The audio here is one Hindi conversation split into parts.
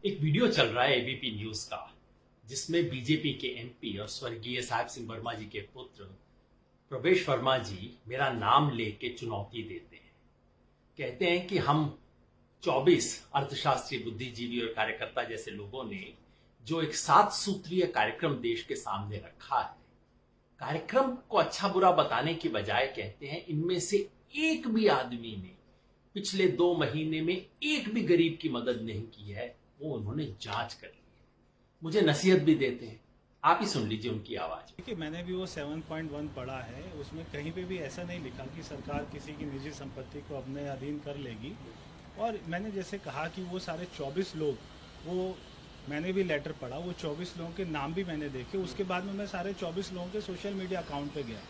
एक वीडियो चल रहा है एबीपी न्यूज का, जिसमें बीजेपी के एमपी और स्वर्गीय साहिब सिंह वर्मा जी के पुत्र प्रवेश वर्मा जी मेरा नाम लेके चुनौती देते हैं। कहते हैं कि हम 24 अर्थशास्त्री, बुद्धिजीवी और कार्यकर्ता जैसे लोगों ने जो एक 7 सूत्रीय कार्यक्रम देश के सामने रखा है, कार्यक्रम को अच्छा बुरा बताने की बजाय कहते हैं इनमें से एक भी आदमी ने पिछले 2 महीने में एक भी गरीब की मदद नहीं की है, वो उन्होंने जांच कर ली है। मुझे नसीहत भी देते हैं, आप ही सुन लीजिए उनकी आवाज। देखिए, मैंने भी वो 7.1 पढ़ा है। उसमें कहीं पे भी ऐसा नहीं लिखा कि सरकार किसी की निजी संपत्ति को अपने अधीन कर लेगी। और मैंने जैसे कहा कि वो सारे 24 लोग, वो मैंने भी लेटर पढ़ा, वो 24 लोगों के नाम भी मैंने देखे। उसके बाद में मैं सारे 24 लोगों के सोशल मीडिया अकाउंट पे गया।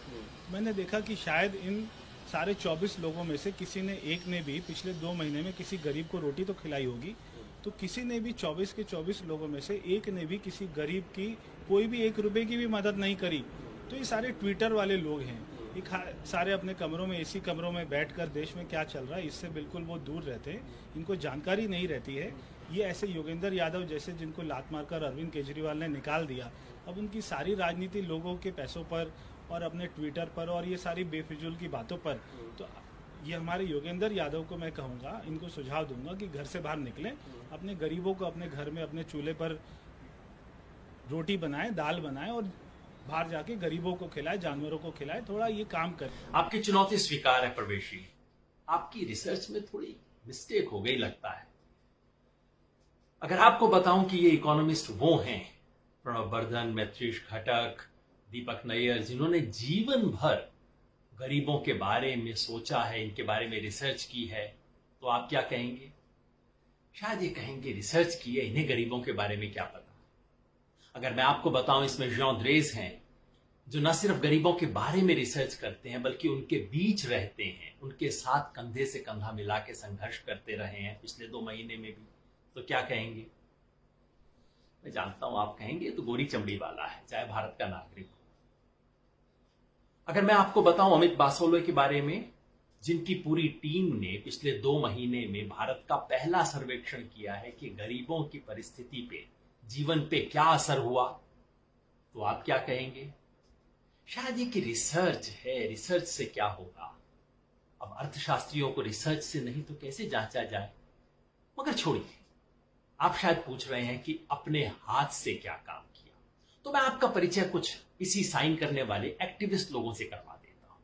मैंने देखा कि शायद इन सारे 24 लोगों में से किसी ने एक ने भी पिछले 2 महीने में किसी गरीब को रोटी तो खिलाई होगी। तो किसी ने भी 24 के 24 लोगों में से एक ने भी किसी गरीब की कोई भी 1 रुपए की भी मदद नहीं करी। तो ये सारे ट्विटर वाले लोग हैं, ये सारे अपने कमरों में, एसी कमरों में बैठकर देश में क्या चल रहा है इससे बिल्कुल वो दूर रहते हैं, इनको जानकारी नहीं रहती है। ये ऐसे योगेंद्र यादव जैसे, जिनको लात मारकर अरविंद केजरीवाल ने निकाल दिया, अब उनकी सारी राजनीति लोगों के पैसों पर और अपने ट्विटर पर और ये सारी बेफिजूल की बातों पर। तो ये हमारे योगेंद्र यादव को मैं कहूँगा, इनको सुझाव दूंगा कि घर से बाहर निकलें, अपने गरीबों को अपने घर में अपने चूल्हे पर रोटी बनाएं, दाल बनाएं और बाहर जाके गरीबों को खिलाए, जानवरों को खिलाए, थोड़ा ये काम करें। आपकी चुनौती स्वीकार है प्रवेश जी। आपकी रिसर्च में थोड़ी मिस्टेक हो गई लगता है। अगर आपको बताऊं कि ये इकोनॉमिस्ट वो हैं, प्रणब वर्धन, मैत्रीश घटक, दीपक नैयर, जिन्होंने जीवन भर गरीबों के बारे में सोचा है, इनके बारे में रिसर्च की है, तो आप क्या कहेंगे? शायद ये कहेंगे रिसर्च की है, इन्हें गरीबों के बारे में क्या पता। अगर मैं आपको बताऊं इसमें जॉन द्रेस हैं, जो न सिर्फ गरीबों के बारे में रिसर्च करते हैं बल्कि उनके बीच रहते हैं, उनके साथ कंधे से कंधा मिला के संघर्ष करते रहे हैं पिछले 2 महीने में भी, तो क्या कहेंगे? मैं जानता हूं आप कहेंगे तो गोरी चमड़ी वाला है, चाहे भारत का नागरिक हो। अगर मैं आपको बताऊं अमित बासोले के बारे में, जिनकी पूरी टीम ने पिछले 2 महीने में भारत का पहला सर्वेक्षण किया है कि गरीबों की परिस्थिति पे, जीवन पे क्या असर हुआ, तो आप क्या कहेंगे? शायद ये कि रिसर्च है, रिसर्च से क्या होगा। अब अर्थशास्त्रियों को रिसर्च से नहीं तो कैसे जांचा जाए। मगर छोड़िए, आप शायद पूछ रहे हैं कि अपने हाथ से क्या काम किया, तो मैं आपका परिचय कुछ इसी साइन करने वाले एक्टिविस्ट लोगों से करवा देता हूं।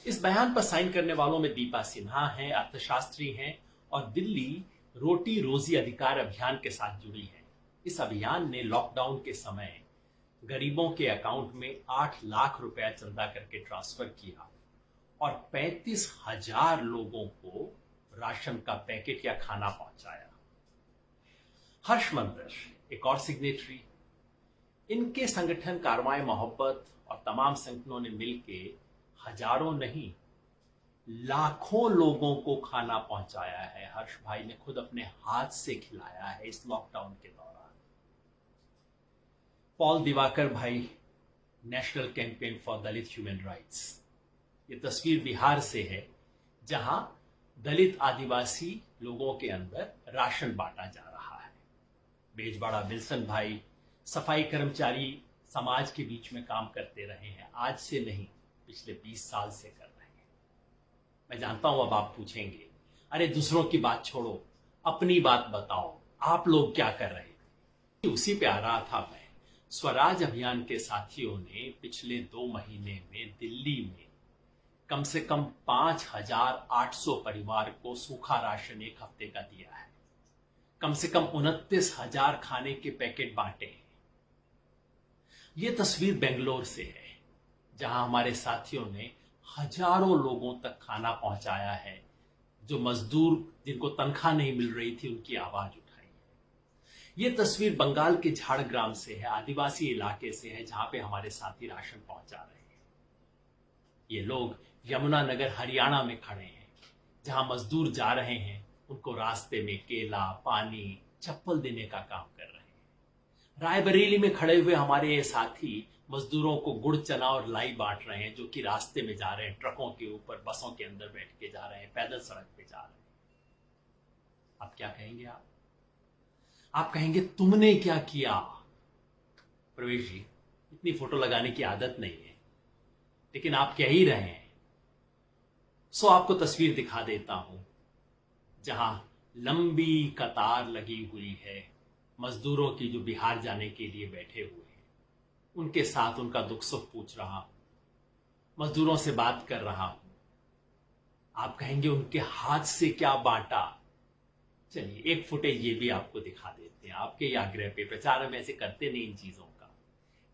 इस बयान पर साइन करने वालों में दीपा सिन्हा हैं, अर्थशास्त्री हैं और दिल्ली रोटी रोजी अधिकार अभियान के साथ जुड़ी हैं। इस अभियान ने लॉकडाउन के समय गरीबों के अकाउंट में 8 लाख रुपया चंदा करके ट्रांसफर किया और 35,000 लोगों को राशन का पैकेट या खाना पहुंचाया। हर्ष मंत्र एक और सिग्नेटरी। इनके संगठन कारवां मोहब्बत और तमाम संगठनों ने मिलकर हजारों नहीं, लाखों लोगों को खाना पहुंचाया है। हर्ष भाई ने खुद अपने हाथ से खिलाया है इस लॉकडाउन के दौरान। पॉल दिवाकर भाई, national campaign for Dalit human rights. ये तस्वीर बिहार से है, जहां दलित आदिवासी लोगों के अंदर राशन बांटा जा रहा है। बेजबाड़ा विल्सन भाई, सफाई कर्मचारी समाज के बीच में काम करते रहे हैं, आज से नहीं पिछले 20 साल से कर रहे हैं। मैं जानता हूं अब आप पूछेंगे, अरे दूसरों की बात छोड़ो, अपनी बात बताओ, आप लोग क्या कर रहे थे? उसी पे आ रहा था मैं। स्वराज अभियान के साथियों ने पिछले 2 महीने में दिल्ली में कम से कम 5,800 परिवार को सूखा राशन 1 हफ्ते का दिया है। कम से कम 29,000 खाने के पैकेट बांटे हैं। ये तस्वीर बेंगलोर से है, जहां हमारे साथियों ने हजारों लोगों तक खाना पहुंचाया है। जो मजदूर जिनको तनख्वाह नहीं मिल रही थी, उनकी आवाज उठाई है। ये तस्वीर बंगाल के झाड़ग्राम से है, आदिवासी इलाके से है, जहां पे हमारे साथी राशन पहुंचा रहे हैं। ये लोग यमुनानगर हरियाणा में खड़े हैं, जहां मजदूर जा रहे हैं, उनको रास्ते में केला, पानी, चप्पल देने का काम कर रहे हैं। रायबरेली में खड़े हुए हमारे ये साथी मजदूरों को गुड़, चना और लाई बांट रहे हैं, जो कि रास्ते में जा रहे हैं, ट्रकों के ऊपर, बसों के अंदर बैठ के जा रहे हैं, पैदल सड़क पे जा रहे हैं। अब क्या कहेंगे आप? आप कहेंगे तुमने क्या किया। प्रवेश जी, इतनी फोटो लगाने की आदत नहीं है, लेकिन आप कह ही रहे हैं, सो आपको तस्वीर दिखा देता हूं जहां लंबी कतार लगी हुई है मजदूरों की, जो बिहार जाने के लिए बैठे हुए हैं। उनके साथ उनका दुख सुख पूछ रहा हूं, मजदूरों से बात कर रहा हूं। आप कहेंगे उनके हाथ से क्या बांटा। चलिए एक फुटेज ये भी आपको दिखा देते हैं, आपके ये आग्रह पे। प्रचार हम ऐसे करते नहीं इन चीजों का।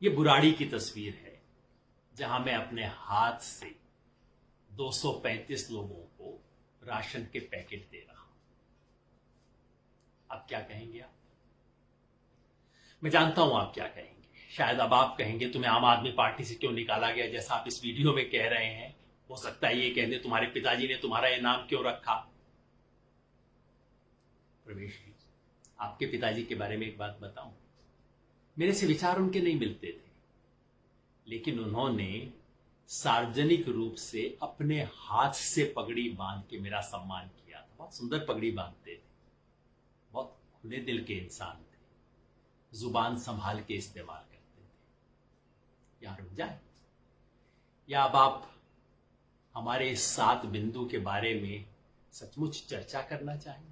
ये बुराड़ी की तस्वीर है जहां मैं अपने हाथ से 235 लोगों को राशन के पैकेट दे रहा हूं। अब क्या कहेंगे आप? मैं जानता हूं आप क्या कहेंगे। शायद अब आप कहेंगे तुम्हें आम आदमी पार्टी से क्यों निकाला गया, जैसा आप इस वीडियो में कह रहे हैं। हो सकता है ये कहने तुम्हारे पिताजी ने तुम्हारा ये नाम क्यों रखा। प्रवेश जी, आपके पिताजी के बारे में एक बात बताऊं, मेरे से विचार उनके नहीं मिलते थे, लेकिन उन्होंने सार्वजनिक रूप से अपने हाथ से पगड़ी बांध के मेरा सम्मान किया था। बहुत सुंदर पगड़ी बांधते थे, बहुत खुले दिल के इंसान थे, जुबान संभाल के इस्तेमाल करते थे। यहां रुक जाए, या अब आप हमारे इस 7 बिंदु के बारे में सचमुच चर्चा करना चाहेंगे?